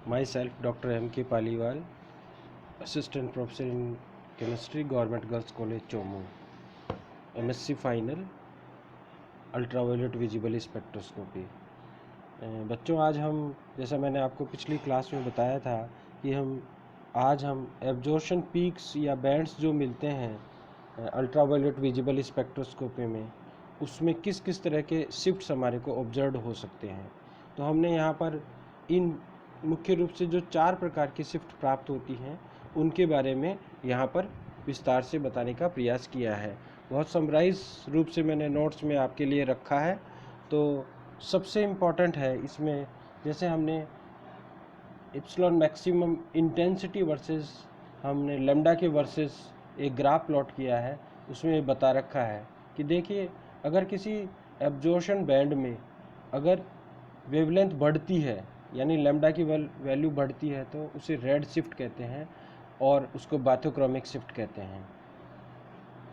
Myself, Dr. M.K. Paliwal, Assistant Professor in Chemistry, Government Girls College, Chomu. MSc Final, ultraviolet visible spectroscopy. बच्चों, आज हम, जैसा मैंने आपको पिछली क्लास में बताया था कि आज हम एब्जॉर्प्शन पीक्स या बैंड्स जो मिलते हैं अल्ट्रावायलेट विजिबल स्पेक्ट्रोस्कोपी में, उसमें किस किस तरह के शिफ्ट्स हमारे को ऑब्जर्व हो सकते हैं। तो हमने यहाँ पर इन मुख्य रूप से जो 4 प्रकार की शिफ्ट प्राप्त होती हैं उनके बारे में यहाँ पर विस्तार से बताने का प्रयास किया है। बहुत समराइज रूप से मैंने नोट्स में आपके लिए रखा है। तो सबसे इम्पॉर्टेंट है इसमें, जैसे हमने एप्सिलॉन मैक्सिमम इंटेंसिटी वर्सेस हमने लेमडा के वर्सेस एक ग्राफ प्लॉट किया है, उसमें बता रखा है कि देखिए, अगर किसी एब्जॉर्प्शन बैंड में अगर वेवलेंथ बढ़ती है, यानी लेमडा की वैल्यू बढ़ती है, तो उसे रेड शिफ्ट कहते हैं और उसको बाथोक्रोमिक शिफ्ट कहते हैं।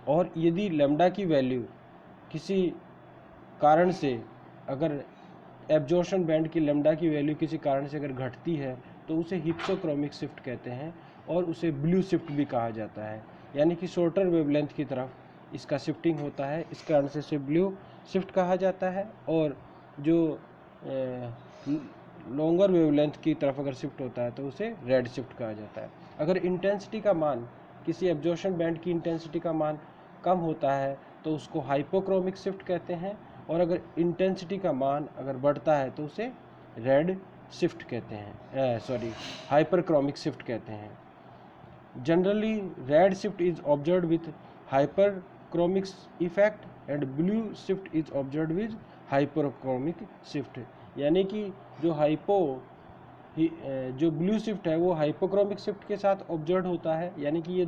और यदि लेमडा की वैल्यू किसी कारण से, अगर एब्जॉर्प्शन बैंड की लेमडा की वैल्यू किसी कारण से अगर घटती है, तो उसे हिप्सोक्रोमिक शिफ्ट कहते हैं और उसे ब्लू शिफ्ट भी कहा जाता है, यानी कि शॉर्टर वेवलेंथ की तरफ इसका शिफ्टिंग होता है, इस कारण से इसे ब्लू शिफ्ट कहा जाता है। और जो लॉन्गर वेवलेंथ की तरफ अगर शिफ्ट होता है तो उसे रेड शिफ्ट कहा जाता है। अगर इंटेंसिटी का मान, किसी एब्जॉर्प्शन बैंड की इंटेंसिटी का मान कम होता है तो उसको हाइपोक्रोमिक शिफ्ट कहते हैं, और अगर इंटेंसिटी का मान अगर बढ़ता है तो उसे रेड शिफ्ट कहते हैं, हाइपरक्रोमिक शिफ्ट कहते हैं। Generally red shift is observed with hyperchromic effect and blue shift is observed with hyperchromic shift, यानी कि जो ब्लू शिफ्ट है वो हाइपोक्रोमिक शिफ्ट के साथ ऑब्जर्व होता है, यानी कि ये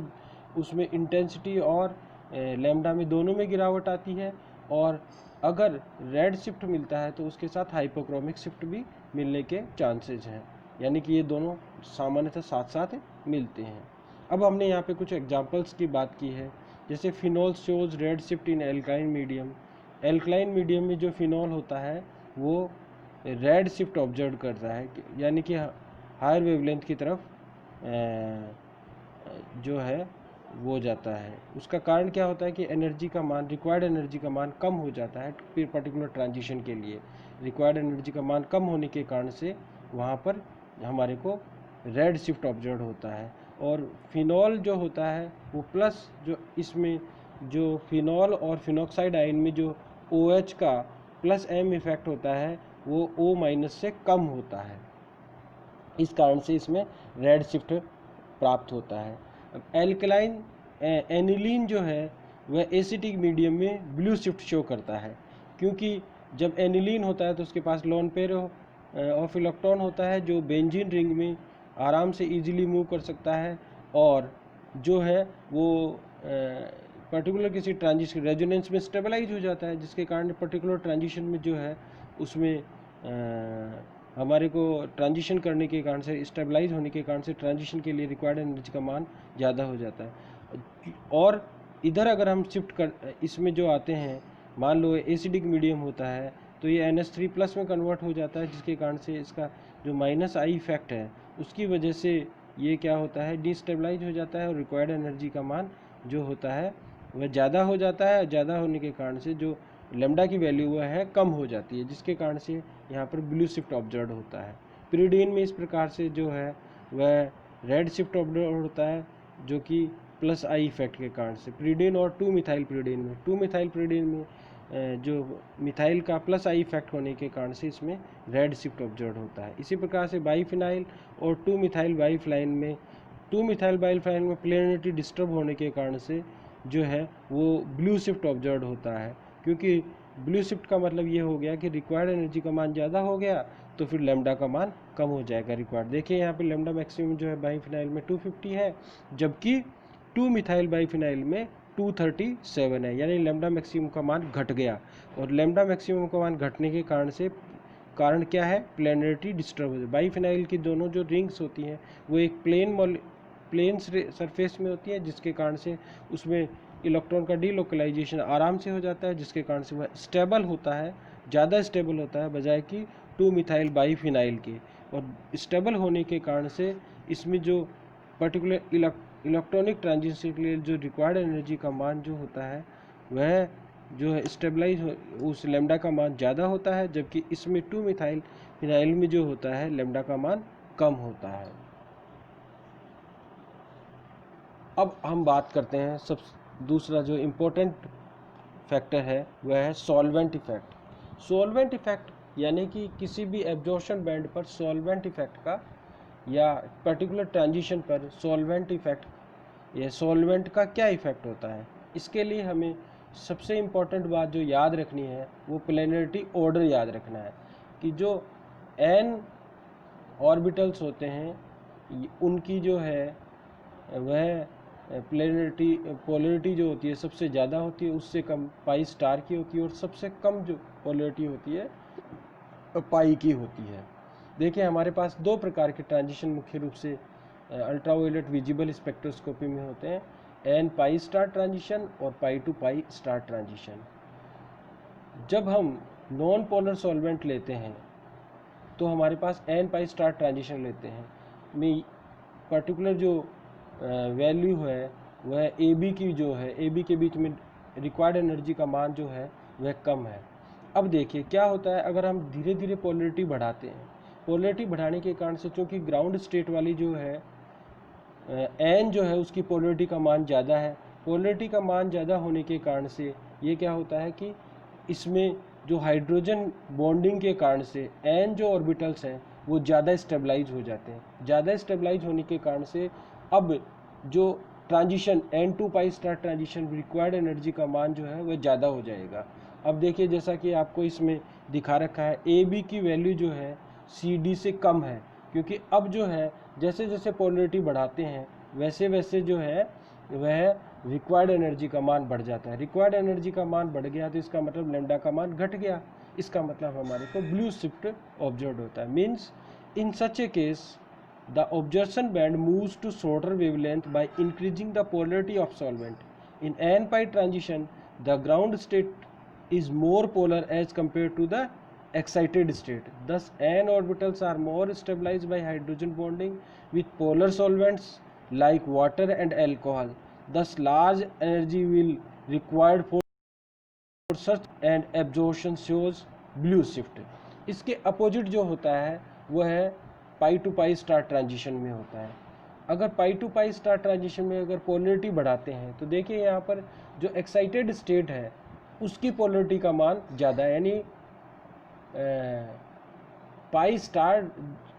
उसमें इंटेंसिटी और लैम्डा में दोनों में गिरावट आती है। और अगर रेड शिफ्ट मिलता है तो उसके साथ हाइपोक्रोमिक शिफ्ट भी मिलने के चांसेस हैं, यानी कि ये दोनों सामान्यतः साथ साथ मिलते हैं। अब हमने यहाँ पे कुछ एग्जांपल्स की बात की है, जैसे phenol shows red shift in alkyne medium. Alkyne medium में जो फिनॉल होता है वो रेड शिफ्ट ऑब्जर्व करता है, यानी कि हायर वेवलेंथ की तरफ जो है वो जाता है। उसका कारण क्या होता है कि एनर्जी का मान, रिक्वायर्ड एनर्जी का मान कम हो जाता है फिर पर्टिकुलर ट्रांजिशन के लिए। रिक्वायर्ड एनर्जी का मान कम होने के कारण से वहाँ पर हमारे को रेड शिफ्ट ऑब्जर्व होता है। और फिनॉल जो होता है वो प्लस, जो इसमें जो फिनॉल और फिनॉक्साइड आयन में जो OH का प्लस M इफेक्ट होता है वो O- से कम होता है, इस कारण से इसमें रेड शिफ्ट प्राप्त होता है। अब एल्कलाइन एनिलीन जो है वह एसिटिक मीडियम में ब्लू शिफ्ट शो करता है, क्योंकि जब एनिलीन होता है तो उसके पास लोन पेयर ऑफ इलेक्ट्रॉन होता है जो बेंजीन रिंग में आराम से इजीली मूव कर सकता है, और जो है वो पर्टिकुलर किसी ट्रांजिशन रेजोनेंस में स्टेबलाइज हो जाता है, जिसके कारण पर्टिकुलर ट्रांजिशन में जो है उसमें हमारे को ट्रांजिशन करने के कारण से, स्टेबलाइज होने के कारण से ट्रांजिशन के लिए रिक्वायर्ड एनर्जी का मान ज़्यादा हो जाता है। और इधर अगर हम शिफ्ट कर इसमें जो आते हैं, मान लो एसिडिक मीडियम होता है तो ये NH3+ में कन्वर्ट हो जाता है, जिसके कारण से इसका जो -I इफेक्ट है उसकी वजह से ये क्या होता है, डिस्टेबलाइज हो जाता है और रिक्वायर्ड एनर्जी का मान जो होता है वह ज़्यादा हो जाता है। ज़्यादा होने के कारण से जो लेमडा की वैल्यू वह है कम हो जाती है, जिसके कारण से यहाँ पर ब्लू शिफ्ट ऑब्जर्व होता है। पिरिडीन में इस प्रकार से जो है वह रेड शिफ्ट ऑब्जर्व होता है, जो कि +I इफेक्ट के कारण से। पिरिडीन और 2-मिथाइल पिरिडीन में, 2-मिथाइल पिरिडीन में जो मिथाइल का +I इफेक्ट होने के कारण से इसमें रेड शिफ्ट ऑब्जर्व होता है। इसी प्रकार से बाईफिनाइल और 2-मिथाइल बाईफ्लाइन में, 2-मिथाइल बाईफ्लाइन में प्लेनरिटी डिस्टर्ब होने के कारण से जो है वो ब्लू शिफ्ट ऑब्जर्व होता है, क्योंकि ब्लू शिफ्ट का मतलब ये हो गया कि रिक्वायर्ड एनर्जी का मान ज़्यादा हो गया तो फिर लेमडा का मान कम हो जाएगा रिक्वायर्ड। देखिए यहाँ पे लेमडा मैक्सिमम जो है बाईफिनाइल में 250 है, जबकि 2-मिथाइल बाईफिनाइल में 237 है, यानी लेमडा मैक्सिमम का मान घट गया। और लेमडा मैक्सिमम का मान घटने के कारण क्या है, प्लेनरिटी डिस्टर्ब हो जाए। बाईफिनाइल की दोनों जो रिंग्स होती हैं वो एक प्लेन सरफेस में होती है, जिसके कारण से उसमें इलेक्ट्रॉन का डीलोकलाइजेशन आराम से हो जाता है, जिसके कारण से वह स्टेबल होता है, ज़्यादा स्टेबल होता है बजाय कि 2-मिथाइल बाईफिनाइल के। और स्टेबल होने के कारण से इसमें जो पर्टिकुलर इलेक्ट्रॉनिक ट्रांजिशन के लिए जो रिक्वायर्ड एनर्जी का मान जो होता है वह जो है स्टेबलाइज उस लेमडा का मान ज़्यादा होता है, जबकि इसमें 2 मिथाइल फिनाइल में जो होता है लेमडा का मान कम होता है। अब हम बात करते हैं सब दूसरा जो इम्पोर्टेंट फैक्टर है वह है सॉल्वेंट इफेक्ट। सॉल्वेंट इफेक्ट यानी कि किसी भी एब्जॉर्प्शन बैंड पर सॉल्वेंट इफेक्ट का या पर्टिकुलर ट्रांजिशन पर सॉल्वेंट इफेक्ट या सॉल्वेंट का क्या इफेक्ट होता है, इसके लिए हमें सबसे इम्पोर्टेंट बात जो याद रखनी है वो प्लेनरिटी ऑर्डर याद रखना है कि जो n ऑर्बिटल्स होते हैं उनकी जो है वह पोलरिटी जो होती है सबसे ज़्यादा होती है, उससे कम पाई स्टार की होती है और सबसे कम जो पोलरिटी होती है पाई की होती है। देखिए हमारे पास 2 प्रकार के ट्रांजिशन मुख्य रूप से अल्ट्रावायलेट विजिबल स्पेक्ट्रोस्कोपी में होते हैं, एन पाई स्टार ट्रांजिशन और पाई टू पाई स्टार ट्रांजिशन। जब हम नॉन पोलर सॉल्वेंट लेते हैं तो हमारे पास एन पाई स्टार ट्रांजिशन लेते हैं में पर्टिकुलर जो वैल्यू है वह ए बी की जो है ए बी के बीच में रिक्वायर्ड एनर्जी का मान जो है वह कम है। अब देखिए क्या होता है, अगर हम धीरे धीरे पोलरिटी बढ़ाते हैं, पोलरिटी बढ़ाने के कारण से चूँकि ग्राउंड स्टेट वाली जो है एन जो है उसकी पोलरिटी का मान ज़्यादा है, पोलरिटी का मान ज़्यादा होने के कारण से ये क्या होता है कि इसमें जो हाइड्रोजन बॉन्डिंग के कारण से एन जो ऑर्बिटल्स हैं वो ज़्यादा स्टेबलाइज हो जाते हैं। ज़्यादा स्टेबलाइज होने के कारण से अब जो ट्रांजिशन n2 पाई स्टार ट्रांजिशन रिक्वायर्ड एनर्जी का मान जो है वह ज़्यादा हो जाएगा। अब देखिए जैसा कि आपको इसमें दिखा रखा है ए बी की वैल्यू जो है सी डी से कम है, क्योंकि अब जो है जैसे जैसे पोलरिटी बढ़ाते हैं वैसे वैसे जो है वह रिक्वायर्ड एनर्जी का मान बढ़ जाता है। रिक्वायर्ड एनर्जी का मान बढ़ गया तो इसका मतलब लैम्डा का मान घट गया, इसका मतलब हमारे को ब्लू शिफ्ट ऑब्जर्व होता है। Means in such A case the absorption band moves to shorter wavelength by increasing the polarity of solvent. In n-pi transition, the ground state is more polar as compared to the excited state. Thus, n orbitals are more stabilized by hydrogen bonding with polar solvents like water and alcohol. Thus, large energy will required for such and absorption shows blue shift. इसके opposite जो होता है वह है पाई to pi star transition में होता है। अगर पाई टू पाई स्टार ट्रांजिशन में अगर पोलरिटी बढ़ाते हैं तो देखिए यहाँ पर जो एक्साइटेड स्टेट है उसकी पोलरिटी का मान ज़्यादा है, यानी पाई स्टार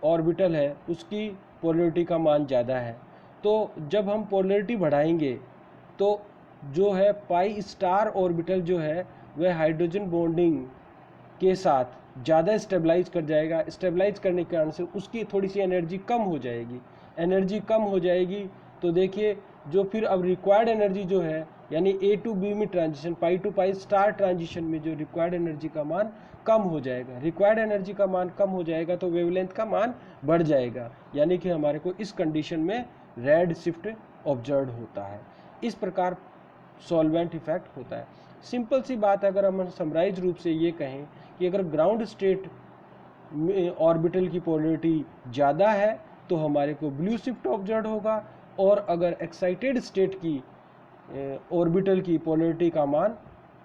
ऑर्बिटल है उसकी पोलरिटी का मान ज़्यादा है। तो जब हम पोलरिटी बढ़ाएंगे तो जो है पाई स्टार ऑर्बिटल जो है वह हाइड्रोजन बॉन्डिंग के साथ ज़्यादा स्टेबलाइज कर जाएगा। स्टेबलाइज करने के कारण से उसकी थोड़ी सी एनर्जी कम हो जाएगी। एनर्जी कम हो जाएगी तो देखिए जो फिर अब रिक्वायर्ड एनर्जी जो है यानी ए टू बी में transition pi to pi star transition में जो रिक्वायर्ड एनर्जी का मान कम हो जाएगा। रिक्वायर्ड एनर्जी का मान कम हो जाएगा तो वेवलेंथ का मान बढ़ जाएगा, यानी कि हमारे को इस कंडीशन में रेड शिफ्ट ऑब्जर्व होता है। इस प्रकार सॉल्वेंट इफेक्ट होता है। सिंपल सी बात अगर हम समराइज रूप से ये कहें कि अगर ग्राउंड स्टेट में ऑर्बिटल की पोलरिटी ज़्यादा है तो हमारे को ब्लू शिफ्ट ऑब्जर्व होगा, और अगर एक्साइटेड स्टेट की ऑर्बिटल की पोलरिटी का मान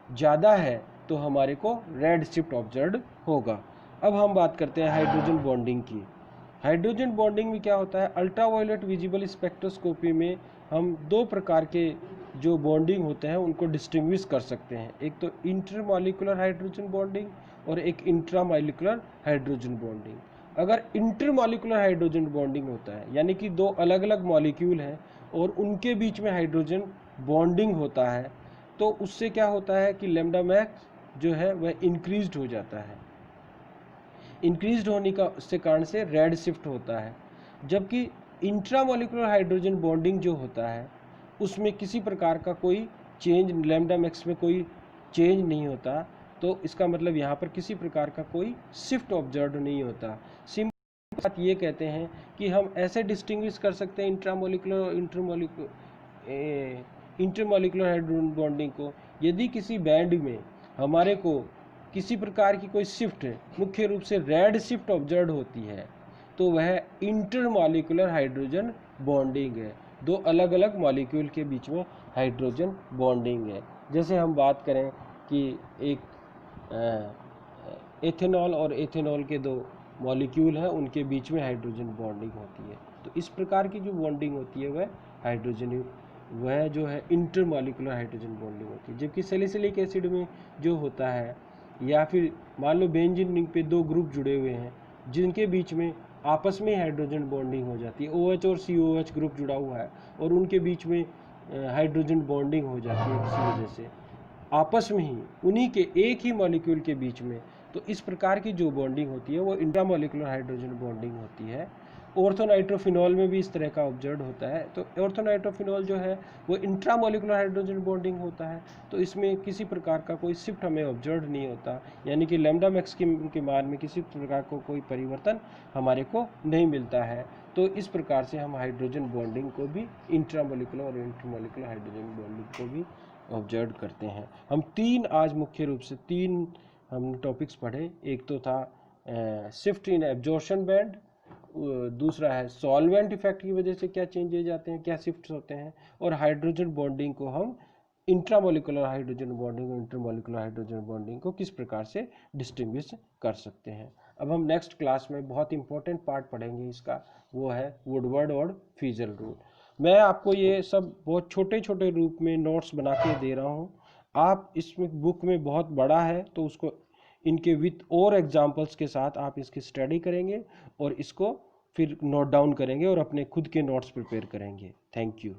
ज़्यादा है तो हमारे को रेड शिफ्ट ऑब्जर्व होगा। अब हम बात करते हैं हाइड्रोजन बॉन्डिंग की। हाइड्रोजन बॉन्डिंग में क्या होता है, अल्ट्रावायलेट विजिबल स्पेक्ट्रोस्कोपी में हम 2 प्रकार के जो बॉन्डिंग होते हैं उनको डिस्टिंग्विश कर सकते हैं। एक तो इंटरमॉलिक्यूलर हाइड्रोजन बॉन्डिंग और एक इंट्रामॉलिक्यूलर हाइड्रोजन बॉन्डिंग। अगर इंटरमॉलिक्यूलर हाइड्रोजन बॉन्डिंग होता है यानी कि 2 अलग अलग मॉलिक्यूल हैं और उनके बीच में हाइड्रोजन बॉन्डिंग होता है तो उससे क्या होता है कि लैम्डा मैक्स जो है वह इंक्रीज्ड हो जाता है। इंक्रीज्ड होने का से कारण से रेड शिफ्ट होता है। जबकि इंट्रामॉलिक्यूलर हाइड्रोजन बॉन्डिंग जो होता है उसमें किसी प्रकार का कोई चेंज लैम्डा मैक्स में कोई चेंज नहीं होता, तो इसका मतलब यहाँ पर किसी प्रकार का कोई शिफ्ट ऑब्जर्व नहीं होता। सिंपल बात ये कहते हैं कि हम ऐसे डिस्टिंग्विश कर सकते हैं इंट्रामॉलिक्यूलर और इंटरमॉलिक्यूलर हाइड्रोजन बॉन्डिंग को। यदि किसी बैंड में हमारे को किसी प्रकार की कोई शिफ्ट मुख्य रूप से रेड शिफ्ट ऑब्जर्व होती है तो वह इंटरमॉलिक्यूलर हाइड्रोजन बॉन्डिंग है, दो अलग अलग मॉलिक्यूल के बीच में हाइड्रोजन बॉन्डिंग है। जैसे हम बात करें कि एक एथेनॉल और एथेनॉल के दो मॉलिक्यूल हैं, उनके बीच में हाइड्रोजन बॉन्डिंग होती है, तो इस प्रकार की जो बॉन्डिंग होती है वह जो है इंटरमॉलिक्यूलर हाइड्रोजन बॉन्डिंग होती है। जबकि सैलिसिलिक एसिड में जो होता है, या फिर मान लो बेंजीन रिंग पे दो ग्रुप जुड़े हुए हैं जिनके बीच में आपस में हाइड्रोजन बॉन्डिंग हो जाती है, OH और COH ग्रुप जुड़ा हुआ है और उनके बीच में हाइड्रोजन बॉन्डिंग हो जाती है किसी वजह से आपस में ही, उन्हीं के एक ही मॉलिक्यूल के बीच में, तो इस प्रकार की जो बॉन्डिंग होती है वो इंट्रामॉलिक्यूलर हाइड्रोजन बॉन्डिंग होती है। ऑर्थोनाइट्रोफिनॉल में भी इस तरह का ऑब्जर्व होता है। तो ऑर्थोनाइट्रोफिनॉल जो है वो इंट्रामॉलिक्यूलर हाइड्रोजन बॉन्डिंग होता है, तो इसमें किसी प्रकार का कोई शिफ्ट हमें ऑब्जर्व नहीं होता, यानी कि लैम्डा मैक्स के मान में किसी प्रकार को कोई परिवर्तन हमारे को नहीं मिलता है। तो इस प्रकार से हम हाइड्रोजन बॉन्डिंग को भी इंट्रामॉलिक्यूलर और इंटरमॉलिक्यूलर हाइड्रोजन बॉन्डिंग को भी ऑब्जर्व करते हैं। हम आज मुख्य रूप से तीन हम टॉपिक्स पढ़े। एक तो था शिफ्ट इन एब्जॉर्प्शन बैंड, दूसरा है सॉल्वेंट इफेक्ट की वजह से क्या चेंजेज आते हैं, क्या शिफ्ट्स होते हैं, और हाइड्रोजन बॉन्डिंग को हम इंट्रामॉलिक्यूलर हाइड्रोजन बॉन्डिंग और इंटरमॉलिक्यूलर हाइड्रोजन बॉन्डिंग को किस प्रकार से डिस्टिंग्विश कर सकते हैं। अब हम नेक्स्ट क्लास में बहुत इंपॉर्टेंट पार्ट पढ़ेंगे इसका, वो है वुडवर्ड और फीजल रूल। मैं आपको ये सब बहुत छोटे छोटे रूप में नोट्स बना के दे रहा हूँ। आप इसमें बुक में बहुत बड़ा है तो उसको इनके विथ और एग्जाम्पल्स के साथ आप इसकी स्टडी करेंगे और इसको फिर नोट डाउन करेंगे और अपने खुद के नोट्स प्रिपेयर करेंगे। Thank you.